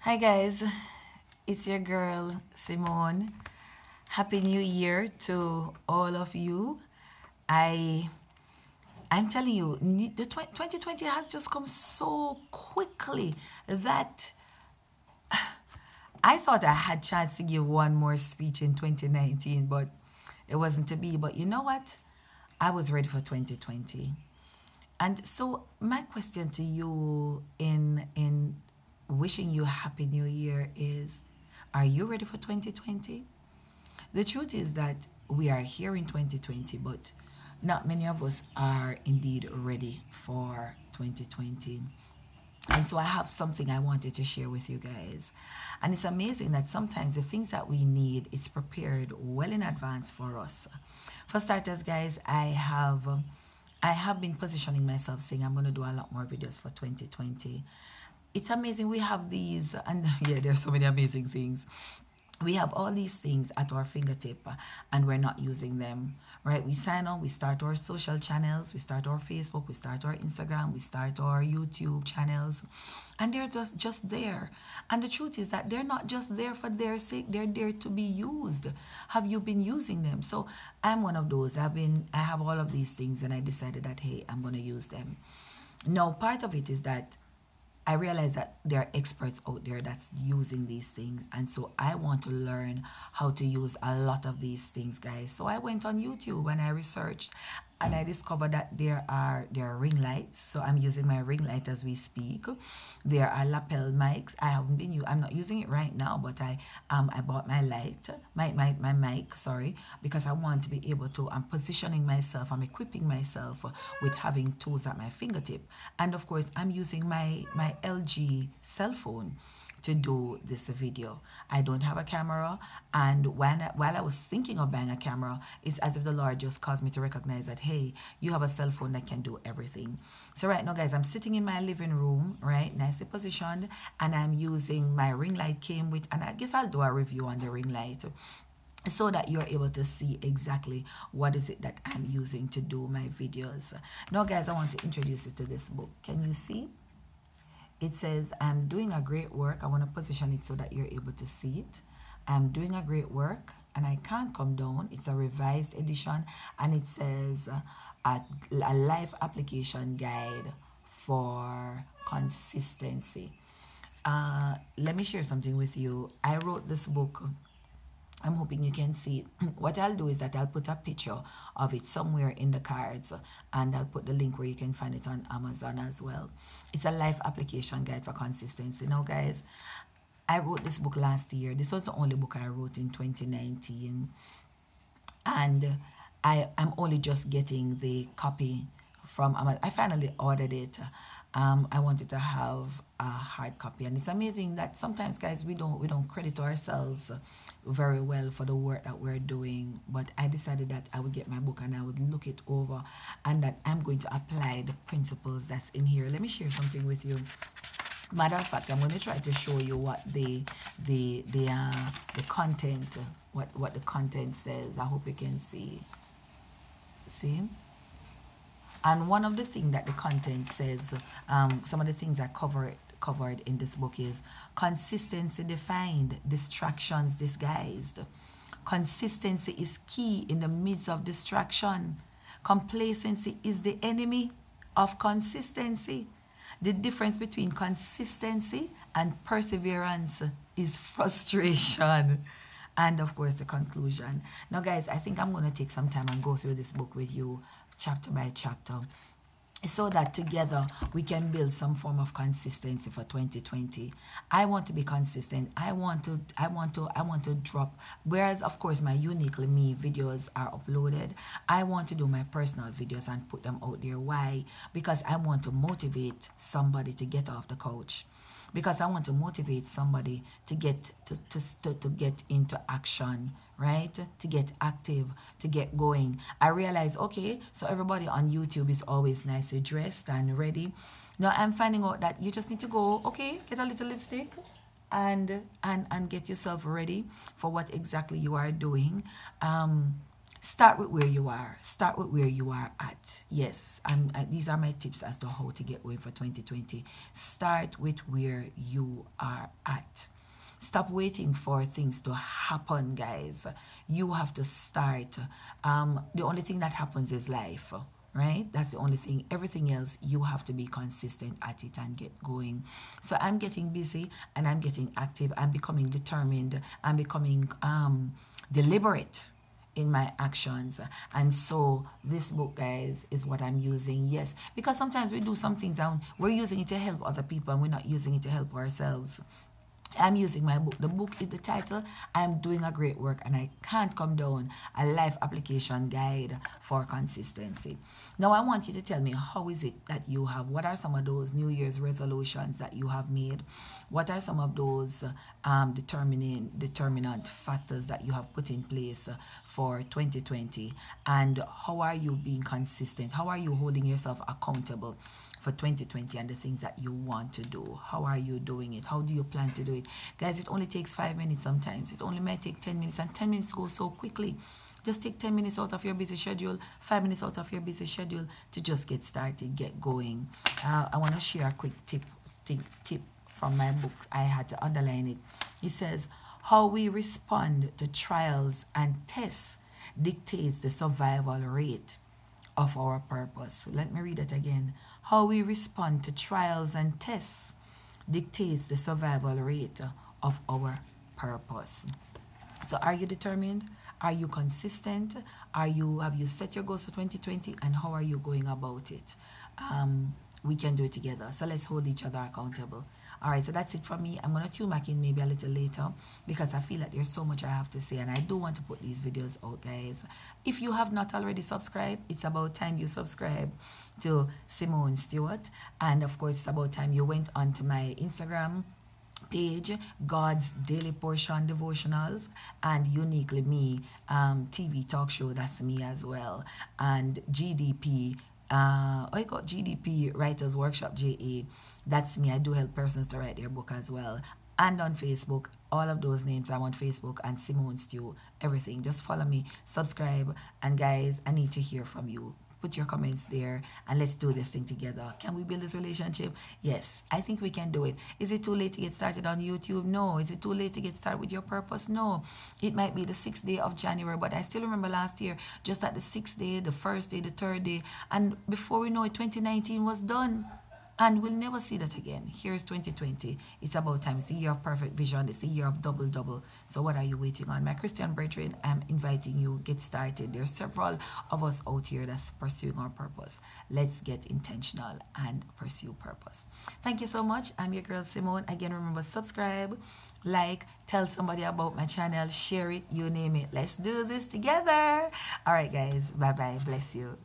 Hi guys, it's your girl Simone. Happy New Year to all of you. I I'm telling you, the 2020 has just come so quickly that I thought I had chance to give one more speech in 2019, but it wasn't to be. But you know what? I was ready for 2020. And so my question to you in wishing you a happy new year is, are you ready for 2020? The truth is that we are here in 2020, but not many of us are indeed ready for 2020. And so I have something I wanted to share with you guys. And it's amazing that sometimes the things that we need is prepared well in advance for us. For starters, guys, I have been positioning myself saying I'm going to do a lot more videos for 2020. It's amazing we have these, and yeah, there's so many amazing things. We have all these things at our fingertip, and we're not using them, right? We sign on, we start our social channels, we start our Facebook, we start our Instagram, we start our YouTube channels, and they're just there. And the truth is that they're not just there for their sake, they're there to be used. Have you been using them? So I'm one of those. I have all of these things, and I decided that, hey, I'm going to use them. Now, part of it is that I realize that there are experts out there that's using these things, and so I want to learn how to use a lot of these things, guys. So I went on YouTube and I researched, and I discovered that there are ring lights. So I'm using my ring light as we speak. There are lapel mics. I'm not using it right now, but I bought my light, my mic, sorry, because I want to be able to. I'm positioning myself. I'm equipping myself with having tools at my fingertip, and of course I'm using my LG cell phone to do this video. I don't have a camera, and while I was thinking of buying a camera, it's as if the Lord just caused me to recognize that, hey, you have a cell phone that can do everything. So right now, guys, I'm sitting in my living room, right, nicely positioned, and I'm using my ring light came with, and I guess I'll do a review on the ring light so that you're able to see exactly what is it that I'm using to do my videos. Now, guys, I want to introduce you to this book. Can you see? It says, I'm doing a great work. I want to position it so that you're able to see it. I'm doing a great work, and I can't come down. It's a revised edition, and it says a life application guide for consistency. Let me share something with you. I wrote this book. I'm hoping you can see it. What I'll do is that I'll put a picture of it somewhere in the cards, and I'll put the link where you can find it on Amazon as well. It's a life application guide for consistency. Now, guys, I wrote this book last year. This was the only book I wrote in 2019, and I'm only just getting the copy from Amazon. I finally ordered it. I wanted to have a hard copy, and it's amazing that sometimes, guys, we don't credit ourselves very well for the work that we're doing. But I decided that I would get my book and I would look it over, and that I'm going to apply the principles that's in here. Let me share something with you. Matter of fact, I'm going to try to show you what the content, what the content says. I hope you can see. See? And one of the things that the content says, some of the things I covered in this book is consistency defined, distractions disguised. Consistency is key in the midst of distraction. Complacency is the enemy of consistency. The difference between consistency and perseverance is frustration. And of course, the conclusion. Now, guys, I think I'm going to take some time and go through this book with you, chapter by chapter, so that together we can build some form of consistency for 2020. I want to be consistent. I want to drop. Whereas, of course, my uniquely me videos are uploaded, I want to do my personal videos and put them out there. Why? Because I want to motivate somebody to get off the couch, because I want to motivate somebody to get to get into action, right? To get active, to get going. I realize, okay, so everybody on YouTube is always nicely dressed and ready. Now I'm finding out that you just need to go, okay, get a little lipstick and get yourself ready for what exactly you are doing. Start with where you are. Start with where you are at. Yes, these are my tips as to how to get going for 2020. Start with where you are at. Stop waiting for things to happen, guys. You have to start. The only thing that happens is life, right? That's the only thing. Everything else, you have to be consistent at it and get going. So I'm getting busy and I'm getting active. I'm becoming determined. I'm becoming deliberate in my actions. And so this book, guys, is what I'm using. Yes, because sometimes we do some things and we're using it to help other people and we're not using it to help ourselves. I'm using my book. The book is the title. I'm doing a great work and I can't come down. A life application guide for consistency. Now I want you to tell me, how is it that you have, what are some of those New Year's resolutions that you have made? What are some of those determinant factors that you have put in place for 2020? And how are you being consistent? How are you holding yourself accountable for 2020 and the things that you want to do? How are you doing it? How do you plan to do it? Guys, it only takes 5 minutes sometimes. It only might take 10 minutes and 10 minutes goes so quickly. Just take 10 minutes out of your busy schedule, 5 minutes out of your busy schedule to just get started, get going. I want to share a quick tip from my book. I had to underline it. It says, how we respond to trials and tests dictates the survival rate of our purpose. Let me read it again. How we respond to trials and tests dictates the survival rate of our purpose. So are you determined? Are you consistent? Have you set your goals for 2020 and how are you going about it? We can do it together. So let's hold each other accountable. All right, so that's it for me. I'm going to tune back in maybe a little later because I feel like there's so much I have to say and I do want to put these videos out, guys. If you have not already subscribed, it's about time you subscribe to Simone Stewart. And of course, it's about time you went onto my Instagram page, God's Daily Portion Devotionals, and Uniquely Me TV talk show. That's me as well. And GDP, I got GDP Writers Workshop, JA. That's me. I do help persons to write their book as well. And on Facebook, all of those names, I'm on Facebook and Simone Stew, everything. Just follow me, subscribe, and guys, I need to hear from you. Put your comments there and let's do this thing together. Can we build this relationship? Yes, I think we can do it. Is it too late to get started on YouTube? No. Is it too late to get started with your purpose? No. It might be the 6th day of January, but I still remember last year, just at the 6th day, the 1st day, the 3rd day, and before we know it, 2019 was done. And we'll never see that again. Here's 2020. It's about time. It's the year of perfect vision. It's the year of double. So what are you waiting on? My Christian brethren, I'm inviting you. Get started. There's several of us out here that's pursuing our purpose. Let's get intentional and pursue purpose. Thank you so much. I'm your girl Simone. Again, remember, subscribe, like, tell somebody about my channel, share it, you name it. Let's do this together. All right, guys. Bye-bye. Bless you.